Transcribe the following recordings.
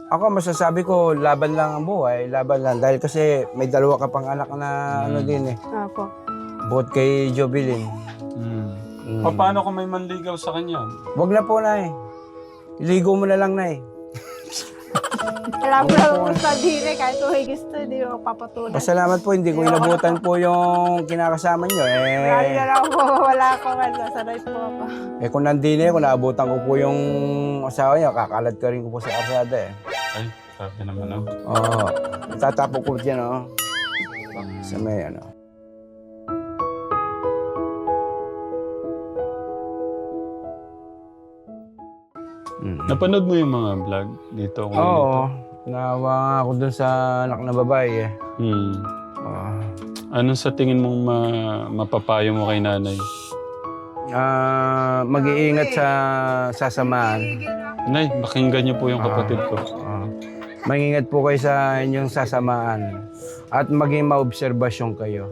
Ako masasabi ko, laban lang ang buhay, laban lang. Dahil kasi may dalawa ka pang anak na ano din eh. Opo. Bukod kay Jovelyn. Paano kung may manligaw sa kanya? Wag na po, Nay. Iligo mo na lang, Nay. Alam ko lang gusto din eh. Kahit kung gusto, hindi ko papatulan. Pasalamat po, hindi ko inabutan po yung kinakasama nyo. Lagi na lang po, wala akong ano. Sanay po ako. Kung nandini, kung naabutan ko po yung asawa niya, kakalad ka rin ko po sa karsada eh. Ay, sabi naman ako. Oo. Tatapok ko dyan, oh. Sa may ano. Napanood mo yung mga vlog dito? Oo. Naawa nga ako dun sa anak na babae eh. Oo. Anong sa tingin mong mapapayo mo kay nanay? Mag-iingat sa sasamaan. Nay, pakinggan niyo po yung kapatid ko. Mag-ingat po kayo sa inyong sasamaan. At maging maobserbasyon kayo.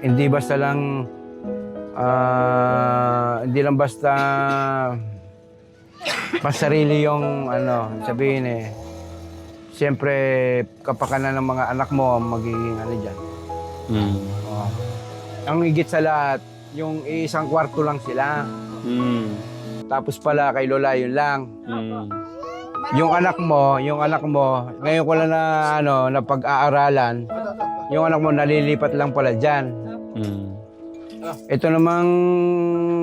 Hindi basta lang hindi lang basta pasarili yung ano, sabihin eh. Siyempre, kapakanan ng mga anak mo magiging ano dyan. Ang higit sa lahat, yung isang kwarto lang sila. Tapos pala kay Lola yun lang. Yung anak mo, ngayon ko lang na ano, na pag-aaralan, yung anak mo nalilipat lang pala dyan. Ito namang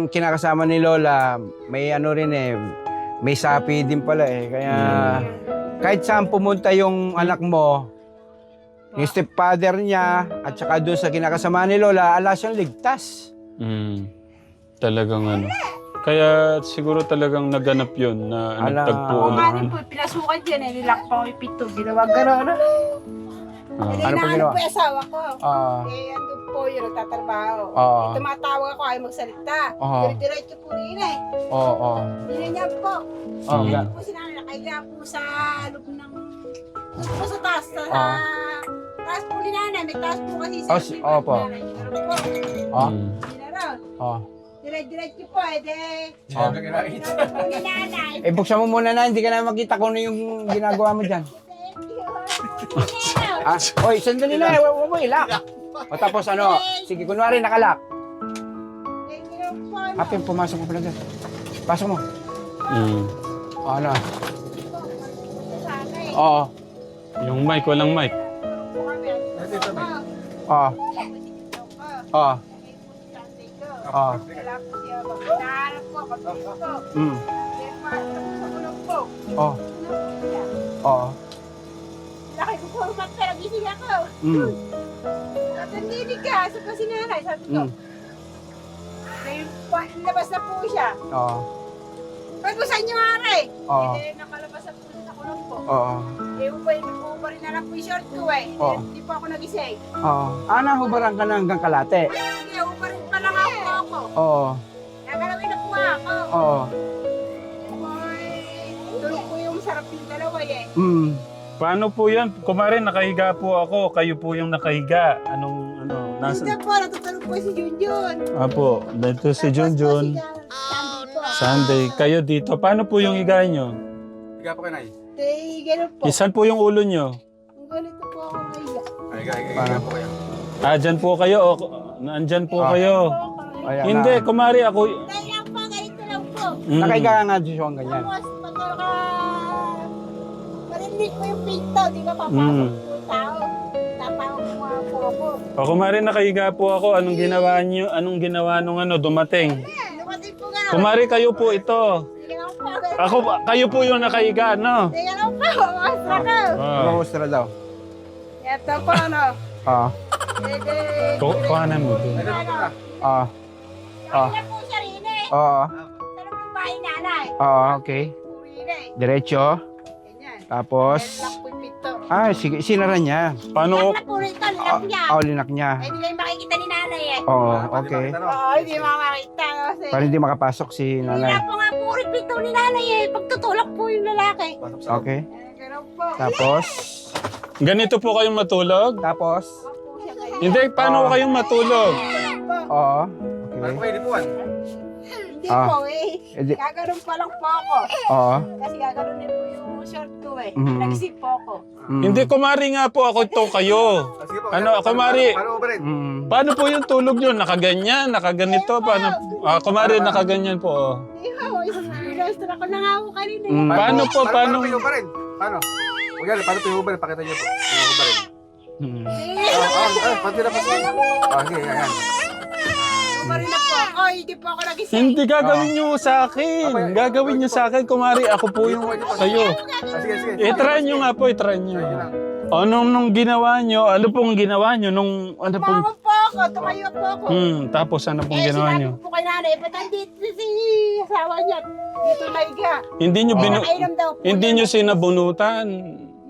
kinakasama ni Lola, may ano rin eh, may sapi din pala eh. Kaya kahit saan pumunta yung anak mo, yung stepfather niya, at saka doon sa kinakasama ni Lola, alas siyang ligtas. Talagang ano. Kaya siguro talagang naganap yun na nagtagpo ulit. Ano po, pinasukan dyan eh. Nilakpa ko yung pito. Ginawa gano'n. Ano po ginawa? po yung asawa ko. Ah. Andun po yun, nagtatrabaho. Oo. Tumatawag ako, ayaw magsalita. Oo. Diretso po rin eh. Oo. Hindi niya po. Oo. Hindi po sinabi, nakahiga po sa loob ng... po sa taas. Taas po ni nanay. May taas po kasi sa Opo. Oh. Hindi na raw. Oh. Diretso po eh. Sinabi po ni nanay. Buksan mo muna na, hindi ka na makita kung ano yung ginagawa mo dyan. Oy, sandali na, huwag mo ilak. O tapos ano, sige, kunwari nakalak. Apin, pumasok mo pala dyan. Pasok mo. Ano? Oo. Yung mic, walang mic. Oo. Oo. Oo. Oo. Oo. Laki ko po, pero gising ako. Natandili ka, sabi ko si nanay, sabi ko. Labas na po siya. Oo. Sabi ko sa inyo nga rin. Oo. Hindi nakalabas na po sa kulong po. Oo. Iupa rin na lang po yung short ko eh. Oo. Hindi po ako nagising. Oo. Nahubaran ka na hanggang kalate. Hindi, upa rin pa lang ako. Oo. Nagalawin na po ako. Oo. Tulog po yung sarap yung dalawa eh. Paano po yan? Kumare, nakahiga po ako. Kayo po yung nakahiga. Anong, nasa... Hindi po, natutulog po si Junjun. Apo, dito si Junjun. Sunday. Kayo dito. Paano po yung higa nyo? Higa po ka, Nay. Ganun po. Isan po yung ulo nyo? Ang ganito po ako ngayon. Higa po kayo. Dyan po kayo. O, nandyan po kayo. Ayan Hindi, na. kumari ako. Dahil lang po, ganito lang po. Nakaiga ka nga dyan siyang ganyan. Tapos, pagka marinig ko yung pinto, di ka papasok po tao. Tatawag mo nga po ako. O, kumari nakahiga po ako. Anong ginawa nyo? Anong ginawa nung dumating? Dumating po nga. Kumari kayo po ito. Sige lang po. Ako, kayo po yung nakahiga, no? Sige lang po. Astra ka. Mahustra daw. Ito po, ano. Oo. Kuhanan mo. Oo. Kaya po siya rin eh. Oo. Sarap yung bahay nanay. Oo, okay. Po rin eh. Diretso. Ganyan. Tapos, Lock po yung pinto. sige, sinara niya. Paano? Lock na po rin ito. Lock niya. Linak niya. Eh, hindi kayo makikita ni nanay eh. Oo, okay. Oo, hindi makakita kasi. Para hindi makapasok si Wala nanay. po nga po rin pinto ni nanay eh. Pagtutulak po yung lalaki. Okay. Ganun po. Tapos, Ganito po kayong matulog? tapos, Po siya ganyan. Hindi, paano kayong matulog? oo. Ano Okay. po kayo dipuan? Hindi po eh. Edi- Gaganon pa lang po ako. Oo. Kasi gaganon din po yung short ko eh. Mhm. Nagsip po ako. Hindi, kumari nga po ako to kayo. Sige po. Ano, kumari, Paano ba rin? paano po yung tulog nyo? Nakaganyan, nakaganito, paano? Kumari, nakaganyan po. Oh. Ilastra ko na nga ako kanina. Paano po, paano? Paano pa rin? Paano? Huwag yan, paano pinuho ba rin? Pakita niyo po. Pinuho ba rin? Pati na po. Sige, yan. Kumari na po ako. Hindi po ako nagising. Hindi gagawin nyo sa akin. Gagawin nyo sa akin. Kumari, ako po yung kayo. Sige, sige. I-try nyo nga po, i-try nyo. O, nung ginawa nyo, ano pong ginawa nyo? Nung, ano pong... Tumawag po ako. Tumayo po ako. Tapos ano pong ginawa nyo? Sinabi ko po kay nanay, ba't andito si asawa niya? Dito na higa. Hindi nyo Nakainom daw po. hindi nyo sinabunutan.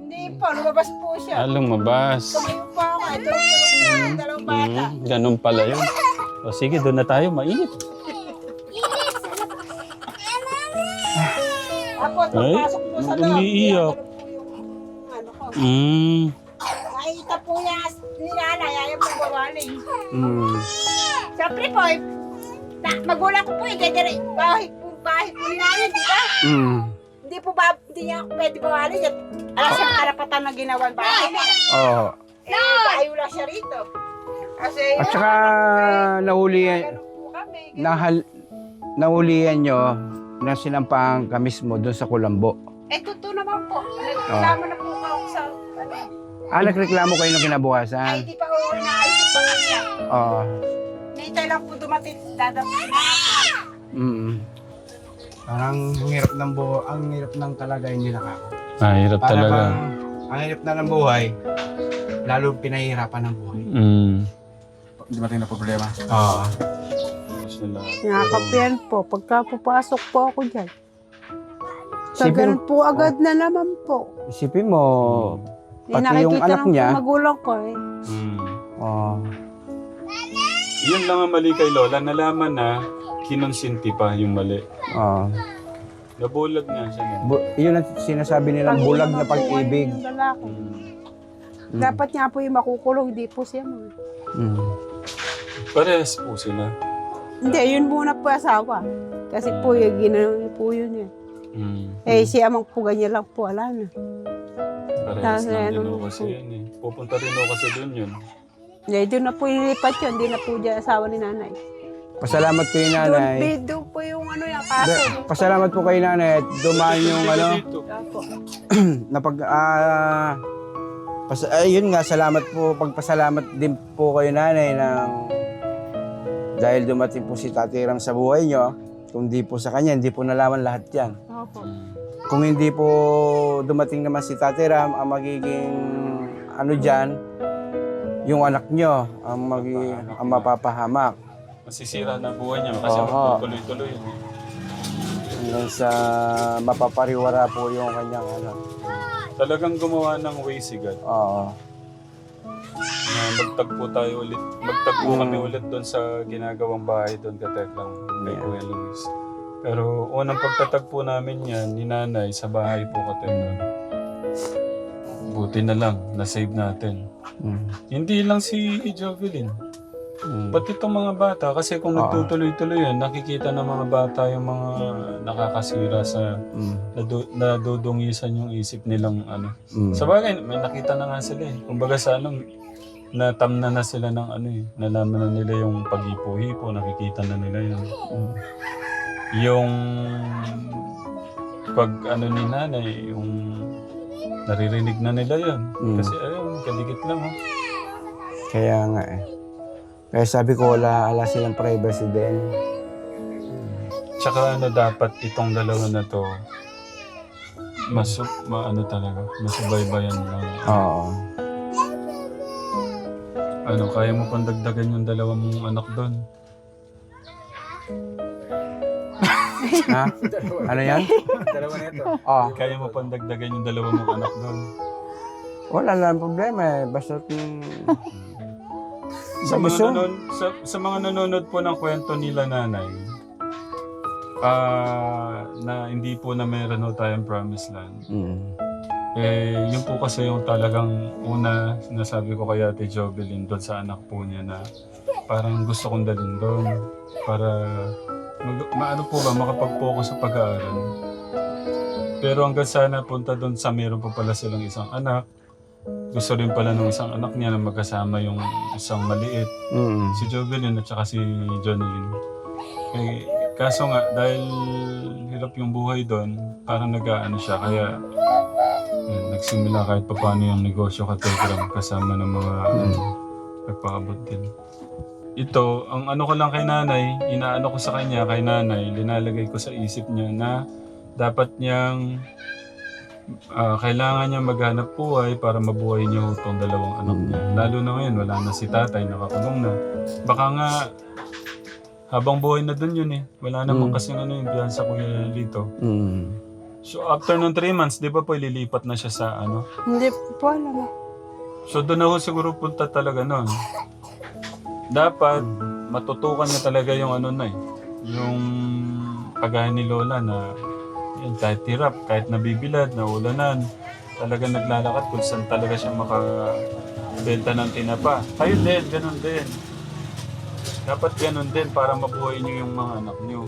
Hindi po, lumabas po siya. Mabas. Tumayo po ako. Ito yung dalawang bata. Ganun pala yun. O sige, doon na tayo. Mainit. Tapos, pagpasok po sa loob. umiiyak. Ano po yung ano ko. Nakita po niya ni nanay, ayaw po bawaling. Siyempre po, magulang ko po, bahay po ni nanay, di ba? Hindi niya ako pwede bawaling. Alam siya ang karapatan na ginawan bahay na yan. Oo. Tayo lang siya rito. Kasi, At saka nahulihan, ganun po kami. nahulihan nyo na sinampang ka mismo doon sa Kulambo. Totoo naman po. Nagreklamo na po ako sa, Nagreklamo kayo nung ay kinabukasan? di pa ako naayos yung panganya. Oo. Nahintay lang po dumating, dadating na ako. Parang ang hirap ng kalagayan nila kako. Hirap Para talaga. bang, ang hirap na ng buhay, lalo pinahihirapan ng buhay. Hindi mating na problema. Oo. Nakakapian po. Pagka pupasok po ako dyan. Isipin- Tagal po agad na naman po. Isipin mo, Eh, pati yung nakikita anak ng niya. magulang ko eh. Oh. Yun lang ang mali kay Lola. Nalaman na kinonsinti pa yung mali. Oh. Nabulag nga siya. Yun ang sinasabi nilang bulag na Pag pag-ibig. yung lalaki. Dapat nga po yung makukulong, di po siya mo. Parehas po sila. Hindi, yun muna po asawa. Kasi po yung ginawa po yun eh. Eh, siya mang po ganyan lang po, ala na. Parehas lang din ano ako kasi yun eh. Pupunta rin ako kasi doon yun. Eh, doon na po ilipat yun, di na po dyan asawa ni nanay. Pasalamat kayo nanay. Doon po yung ano yung kaso. Pasalamat po kay nanay at dumaan yung ano, Opo. napag, yun nga, salamat po, pagpasalamat din po kayo nanay ng dahil dumating po si Tatay Ram sa buhay nyo. Kung di po sa kanya, hindi po nalaman lahat yan. Opo. Kung hindi po dumating naman si Tatay Ram, ang magiging ano dyan, yung anak nyo, ang mapapahamak. Masisira na buhay niya kasi Oo. magtutuloy-tuloy yun eh. Hanggang sa mapapariwara po yung kanyang ano. Talagang gumawa ng way si God. Oo. Na magtagpo tayo ulit. Magtagpo kami ulit doon sa ginagawang bahay doon kateklang kay Kuya Luis. Pero unang pagtatagpo namin yan, ni nanay sa bahay po kateklang. Buti na lang, na-save natin. Hindi lang si Jovelyn. Pati itong mga bata, kasi kung nagtutuloy-tuloy yan, nakikita ng mga bata yung mga nakakasira sa nadudungisan yung isip nilang ano. Sa bagay, may nakita na nga sila eh. Kumbaga sa ano, natamna na sila ng ano eh. Nalaman na nila yung pag-ipo-hipo, nakikita na nila yun. Yung pag ano ni nanay, yung naririnig na nila yun. Kasi ayun, kadikit lang oh. Kaya nga eh. Kaya sabi ko, wala silang privacy din. Tsaka ano dapat itong dalawa na to, maano talaga, masubaybayan lang. Oo. Ano, kaya mo pang dagdagan yung dalawa mong anak doon? Ha? Ano yan? Dalawa na ito. Oh, Kaya mo pang dagdagan yung dalawa mong anak doon? wala lang problema eh. Basta Sa gusto? sa mga nanonood po ng kwento nila nanay, na hindi po na meron ho tayong promised land. Eh, yun po kasi yung talagang una sinasabi ko kay Ate Jovelyn doon sa anak po niya na parang gusto kong dalhin doon para maano po ba, makapag-focus sa pag-aaral. Pero hanggang sana punta doon sa meron pa pala silang isang anak. Gusto rin pala ng isang anak niya na magkasama yung isang maliit. Si Jovelyn at saka si Jonalyn. Eh, kaso nga, dahil hirap yung buhay doon, parang nag-aano siya. Kaya nagsimula kahit pa paano yung negosyo ka Telegram kasama ng mga nagpaabot din. Ito, ang ano ko lang kay nanay, inaano ko sa kanya kay nanay, linalagay ko sa isip niya na dapat niyang kailangan niya maghanap buhay para mabuhay niya itong dalawang anak niya. Lalo na ngayon, wala na si tatay, nakakulong na. Baka nga, habang buhay na dun yun eh. Wala naman kasi ano yung biyan sa Kuya Lito. So after ng 3 months, di ba po ililipat na siya sa ano? Hindi po alam. So doon na ho siguro punta talaga nun. Dapat matutukan niya talaga yung ano na eh. Yung kagaya ni Lola na yun, kahit hirap, kahit nabibilad, naulanan, talaga naglalakad kung saan talaga siya makabenta ng tinapa. Kayo din, ganun din. Dapat ganun din para mabuhay niyo yung mga anak niyo.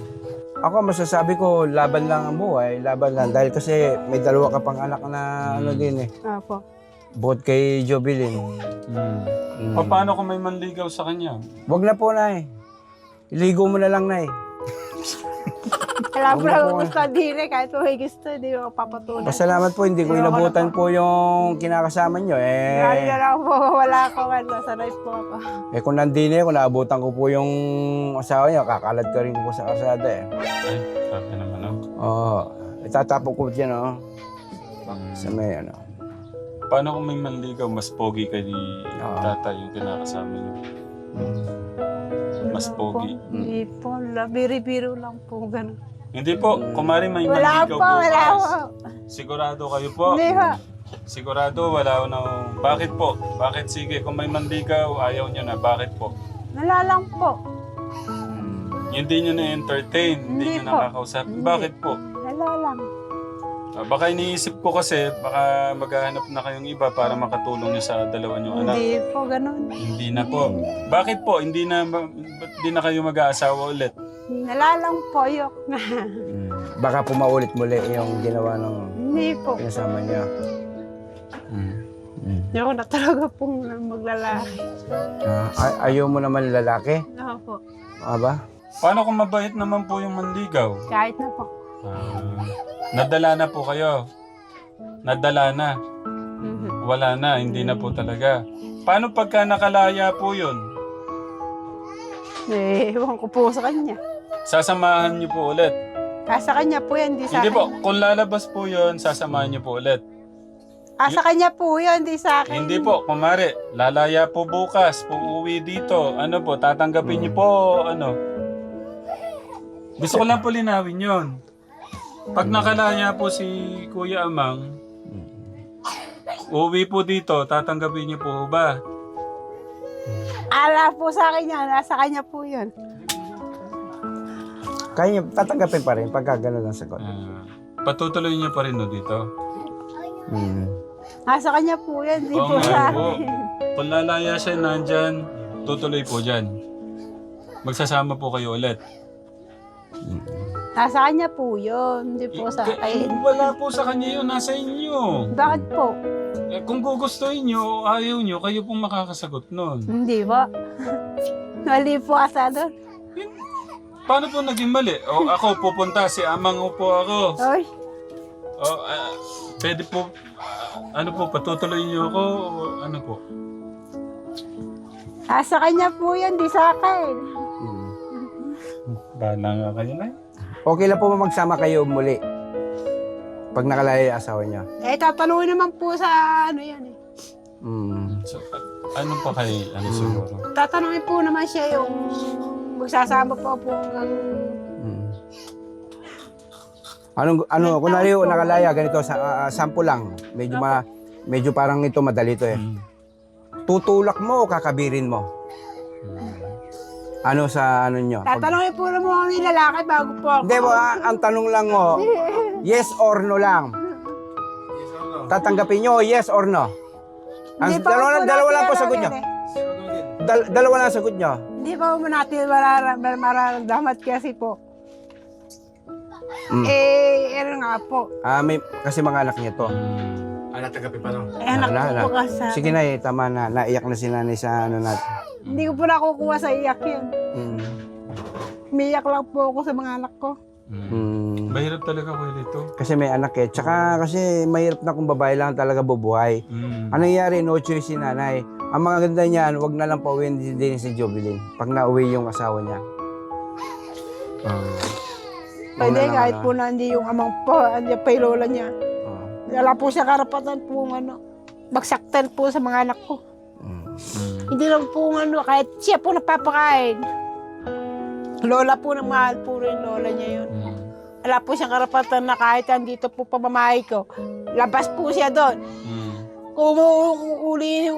Ako masasabi ko, laban lang ang buhay, laban lang. Dahil kasi may dalawa ka pang anak na ano din eh. Opo. Bukod kay Jovelyn. Paano kung may manligaw sa kanya? Wag na po, Nay. Iligo mo na lang, Nay. Wala po Wala lang po, gusto din eh. Kahit po may gusto, di ko papatulan. Pasalamat po, hindi ko inabutan po yung kinakasama nyo. Lalo na lang po, wala akong ano. Sanay po ako. Kung nandini ako, naabutan ko po yung asawa niya, kakalad ka rin po sa kasada eh. Ay, sabi naman ako. Oo. Itatapok ko dyan, oh. Sa may ano. Paano kung may manligaw, mas pogi kay tatay yung kinakasama niyo? Mas pogi. Hindi po, biro-biro lang po, gano'n. Hindi po, kumari may Wala manligaw po, wala po. bukas. Sigurado kayo po? Hindi po. Sigurado, wala ko na. Bakit po? Bakit sige, kung may manligaw, ayaw niyo na. Bakit po? Wala lang po. Hindi niyo na-entertain, hindi Hindi niyo po. nakakausap. Hindi. Bakit po? Wala lang. Baka iniisip ko kasi, baka maghahanap na kayong iba para makatulong niyo sa dalawa niyong anak. Hindi po, gano'n. Hindi na po. Bakit po? Hindi na, ba't di na kayo mag-aasawa ulit? Wala lang po, yok. Baka po maulit muli yung ginawa ng Hindi po. kinasama niya. Hindi ako na talaga pong maglalaki. Ayaw mo naman lalaki? Ako po. Aba? Paano kung mabait naman po yung manligaw? Kahit na po. Nadala na po kayo. Nadala na. Wala na, hindi na po talaga. Paano pagka nakalaya po yun? Ewan ko po sa kanya. Sasamahan niyo po ulit. Sa kanya po yan, di sa Hindi akin. po, kung lalabas po yun, sasamahan niyo po ulit. Sa kanya po yan, di sa akin. Hindi po, kumari, lalaya po bukas, uuwi dito. Ano po, tatanggapin niyo po, ano? Gusto ko lang po linawin yun. Pag nakalaya po si Kuya Amang, uuwi po dito, tatanggapin niyo po ba? Ala po sa akin yan, nasa kanya po yun. Kaya niya, tatanggapin pa rin pagka gano'n ang sagot. Patutuloy niyo pa rin no dito? Nasa kanya po yan, di Oo po nga sa po. akin. Kung lalaya siya nandyan, tutuloy po dyan. Magsasama po kayo ulit. Nasa kanya po yun, di po sa akin. Wala po sa kanya yun, nasa inyo. Bakit po? Kung gugustuhin nyo, ayaw nyo, kayo pong makakasagot nun. Hindi po. Mali po asa doon. Paano po naging mali? O ako pupunta, si Amang po ako. Oy, O, pwede po, ano po, patutuloy nyo ako, o ano po? nasa kanya po yan, di sa akin. Bahala nga kayo na. Okay lang po ba magsama kayo muli? Pag nakalaya yung asawa niya. Tatanungin naman po sa ano yan eh. So, ano pa kay, ano siguro? Tatanungin po naman siya yung magsasama po hanggang... Kunwari yung nakalaya, ganito, sample lang. Medyo parang ito, madali to eh. Tutulak mo o kakabirin mo? Ano sa ano nyo? Tatanungin po naman yung lalaki bago po ako. Hindi mo, ang tanong lang mo, yes or no lang. Tatanggapin nyo, yes or no? Hindi pa po Dalawa lang po natin sagot nyo. alam yan Dalawa lang sagot nyo. Hindi pa po natin mararamdaman kasi po. Ano nga po. Kasi mga anak niya to. Anak tagapi pa no? Anak Wala, ko po kasi. Sige na tama na. Naiyak na si nanay sa ano natin. Hindi ko po nakukuha sa iyak yun. Mm. Umiyak lang po ako sa mga anak ko. Mm. Mahirap talaga Kuya Lito. Kasi may anak eh. Tsaka kasi mahirap na kung babae lang talaga bubuhay. Anong nangyari? No choice si nanay. Ang mga ganda niyan, wag na lang pauwiin din si Jovelyn pag nauwi yung asawa niya. Pwede Wala na kahit lang, po na hindi yung amang po, andiyan pa yung lola niya. Oh. Wala po siya karapatan po magsaktan po sa mga anak ko. Hindi lang po kahit siya po napapakain. Lola po na mahal po rin lola niya yun. Wala po siyang karapatan na kahit andito po pamamahay ko, labas po siya doon. Kung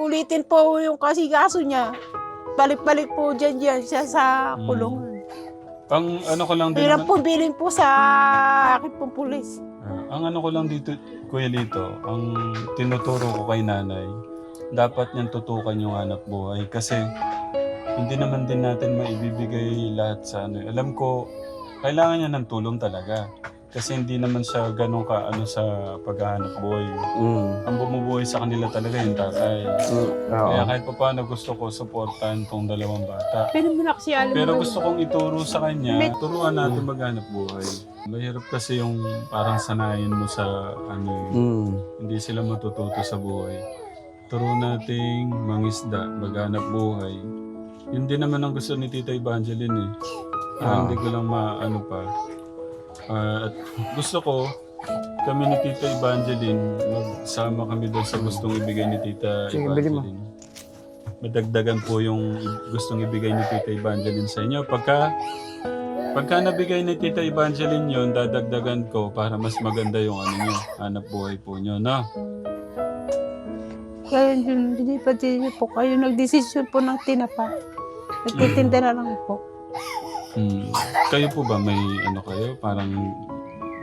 ulitin po yung kasigaso niya, balik-balik po dyan siya sa kulungan. Ang ano ko lang din Hirap naman, po bilin po sa akin pong pulis. ang ano ko lang dito, Kuya Lito, ang tinuturo ko kay nanay, dapat niyang tutukan yung hanap buhay. Kasi hindi naman din natin maibibigay lahat sa ano. Alam ko, kailangan niya ng tulong talaga. Kasi hindi naman siya ganun ka ano sa paghahanap buhay. Ang bumubuhay sa kanila talaga yung tatay. Kaya kahit pa paano gusto ko supportan tong dalawang bata. Pero mo na kasi alam Pero mo. gusto kong ituro sa kanya, turuan natin maghanap buhay. Mahirap kasi yung parang sanayin mo sa ano hindi sila matututo sa buhay. Turo nating mangisda, maghanap buhay. Yun din naman ang gusto ni Tita Evangeline eh. Hindi ko lang maano pa. At gusto ko, kami ni Tita Evangeline, magsama kami doon sa gustong ibigay ni Tita Sige, bili mo. Evangeline. Madagdagan po yung gustong ibigay ni Tita Evangeline sa inyo. Pagka nabigay ni Tita Evangeline yun, dadagdagan ko para mas maganda yung ano nyo, hanap buhay po nyo, no? Kaya hindi pa din po kayo nagdesisyon po ng tinapa. Nagtitinda na lang po. Kayo po ba may ano kayo? Parang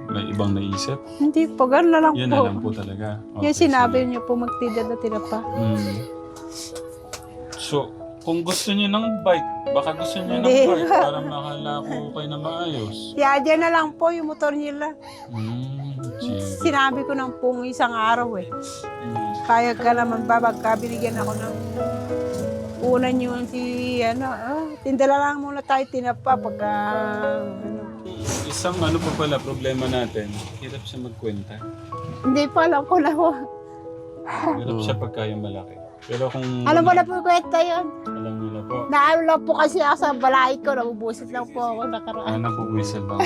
may ibang naisip? Hindi po, gano'n na lang Yan po. na lang po talaga. Yan sinabi niyo po magtinda na tinapa. So, kung gusto niyo ng bike, baka gusto niyo ng Hindi. bike para makalako kayo na maayos. Dyan na lang po yung motor nila. Sige. Sinabi ko nang pong isang araw eh. Kaya ka naman ba, magkabinigyan ako ng unan yung si, tindala lang muna tayo tinapa pagka, Isang ano pa pala problema natin, hirap siya magkwenta. Hindi pa alam ko na po. Hirap siya pagka yung malaki. Pero kung Alam mo na po yung kwenta yun. alam niyo na po, Naalam lang po kasi ako sa balay ko, nabubusit lang po ako nakaraan. nabubuwisal lang.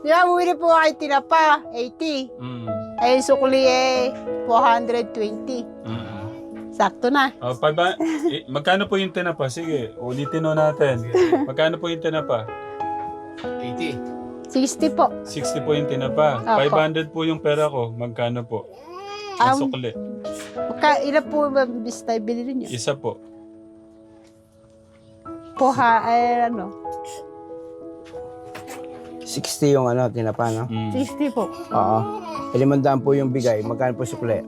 Di ba, bumili po kayo tinapa, 80. Ay, sukli 420. Sakto na. Magkano po yung tinapa? Sige, ulitin o natin. Magkano po yung tinapa? 80. 60 po. 60 po yung tinapa. Apo. 500 po yung pera ko. Magkano po? Ang sukli. Ilan po ba bis tayo binili niyo? Isa po. Ano? 60 yung tinapa, no? 60 po. Oo. 500 po yung bigay. Magkano po sukle?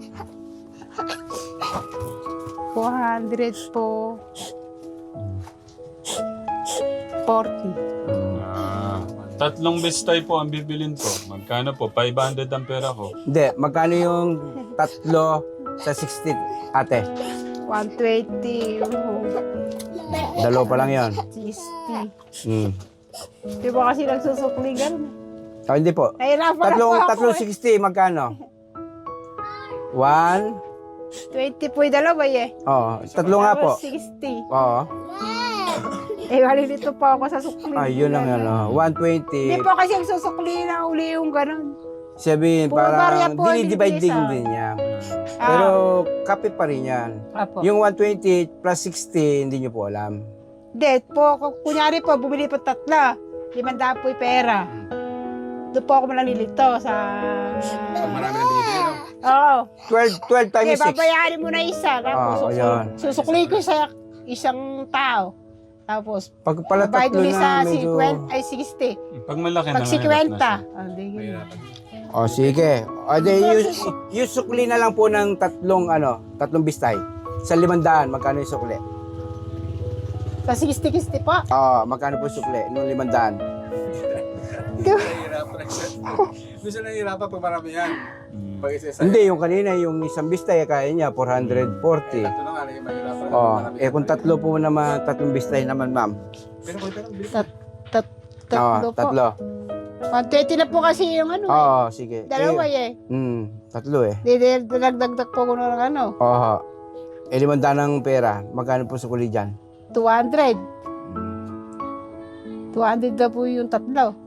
400 po. 40. Tatlong bestay po ang bibilin ko. Magkano po? 500 ang pera ko. Hindi. Magkano yung tatlo sa 60, ate? 120. Dalawa pa lang yon. 60. Di ba kasi nagsusukli ganun? Hindi po. Nahirapan ako. Tatlong 60, magkano? 1? 20 po yung dalawa eh. Oo. Tatlo nga po. Tapos 60. Oo. Malilito pa ako sa sukli. Yun lang yun. Hindi 120. po kasi susukli na uli yung ganun. Sabihin, Bumabarya parang po, dinidivide hindi din niya. Pero kape pa rin yan. Apo. Yung 120 plus 60, hindi nyo po alam. Hindi po, kunyari po, bumili po 3. 500 po yung pera. Doon po ako malilito sa... Marami nang binibili, no? Oo. 12 times 6. Babayarin mo na isa. Tapos ayun. susukli ko sa isang tao. Tapos, Pag pala bayad tatlo ulit sa na, medyo... 60. Pag malaki Pag na 50. Hindi ganun. Sige. Yung sukli na lang po ng tatlong bistay. Sa 500, magkano yung sukli? Sa 60 po. Magkano po sukli? Nung 500? Gusto na hirapan pag marami yan. Mm. Pag isa-isa. Hindi, yung kanina, yung isang bistay, kaya niya, 440. Ito na nga, naging mahirapan. Oh, Marami eh kung tatlo po naman, tatlong bistay naman, ma'am. Pero bili. Tatlo po. Tatlo. 120 na po kasi yung ano. Oo, sige. Dalawa eh. Tatlo eh. Dagdag po ko ng ano. Oo. 500 ng pera. Magkano po sukli dyan? 200. 200 na po yung tatlo.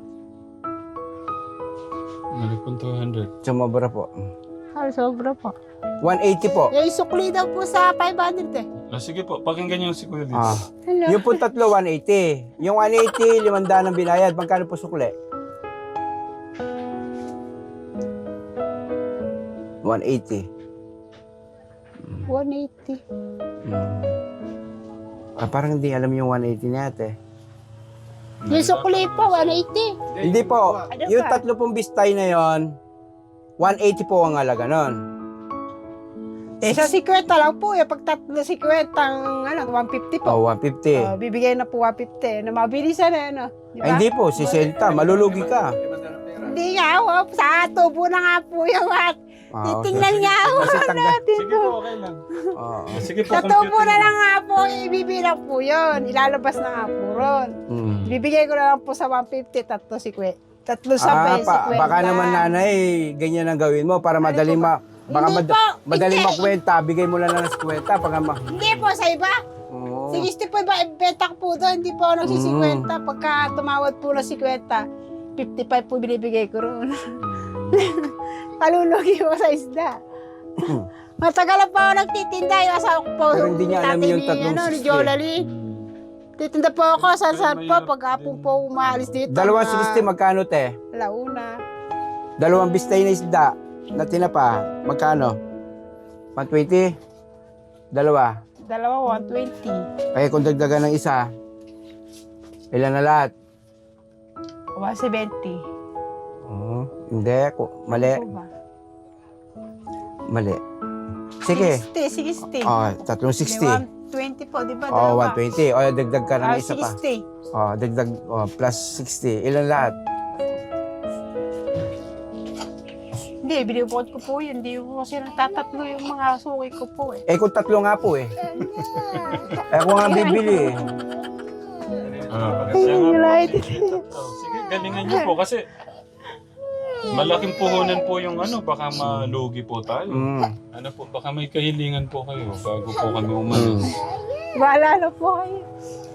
Balik po 200. Sumobra po. Ay, sobra po. 180 po. Eh, sukli daw po sa 500 eh. Sige po, pakinggan niyo si Kuya Liz. Ah. Hello. Yung po tatlo, 180. Yung 180, 500 ng binayad. Magkano po sukli? 180. 180. Parang hindi alam yung 180 ni ate. Yung sukli po, 180. Hindi po. Ano Yung ba? tatlo pong bistay na yon, 180 po ang halaga nun. Eh, sa 50 lang po eh. Pag tatlo 50, ang ano, 150 po. Oh, 150. Bibigay na po 150. Na mabilisan na ano. Di Ay, ba? hindi po, 60. Malulugi ka. 500 ng pera. Hindi nga, oh, sa tubo na nga po yung at. Titingnan nga ako Kasi tagda. natin Sige to. po, okay lang. Oo. Sige po, Sa tubo computer. na lang nga po, ibibilang po yun. Ilalabas na nga po ron. Mm. Bibigay ko na lang po sa 150, tatlo si Kwe. Tatlo sa Baka naman nanay, ganyan ang gawin mo para madaling baka Hindi po, madaling hindi. makwenta, bigay mo lang ng 50 pag Hindi po, sa iba. Oo. 60 po iba, benta ko po doon. Hindi po ako nagsisikwenta. Pagka tumawad po na 50, 55 po binibigay ko ron. Kalulugi ko sa isda. Matagal na po ako nagtitinda. Yung asawa ko po. Pero hindi niya alam tatay yung ni, tatlong ni 60. Jollally. Titinda po ako. Saan po. mahirap Pag hapon po umaalis dito. Dalawang 60 magkano te? Launa. Dalawang bistay na isda na tinapa, magkano? 120? Dalawa. Dalawa, 120. Kaya kung dagdagan ng isa, ilan na lahat? 170. Hindi, mali. Ano ba? Mali. Sige. 60. Oh, tatlong 60. 120 po, di ba? Oh, Dalawa. 120. O, dagdag ka ng isa pa. 60. Oh, dagdag, plus 60. Ilan lahat? Hindi, binibukod ko po yun. Hindi ko kasi natatatlo yung mga suki ko po eh. Eh, kung tatlo nga po eh. Eh, kung nga bibili eh. Kaya nga po, sige, galingan niyo po kasi malaking puhunan po yung ano, baka malugi po tayo. Ano po, baka may kahilingan po kayo bago po kami umalis. Wala na po kayo.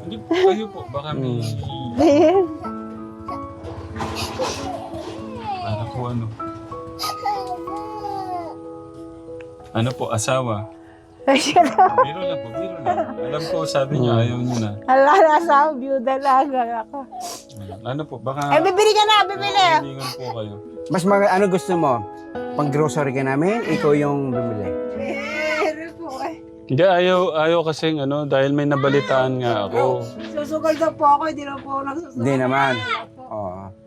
Hindi po kayo po, baka may... Ayan. Para po ano. Ano po, asawa. Siya na. Biro lang po, biro lang. Alam ko, sabi niya, ayaw niyo na. Hala, nasa byuda lang ako. Ano po, baka... Eh, bibili ka na, bibili. Kahilingan po kayo. Mas ano gusto mo? Pang grocery ka namin, ikaw yung bumili. Hindi, ayaw kasing ano, dahil may nabalitaan nga ako. Susugal daw po ako, hindi na po ako nagsusugal. Hindi naman. Oo.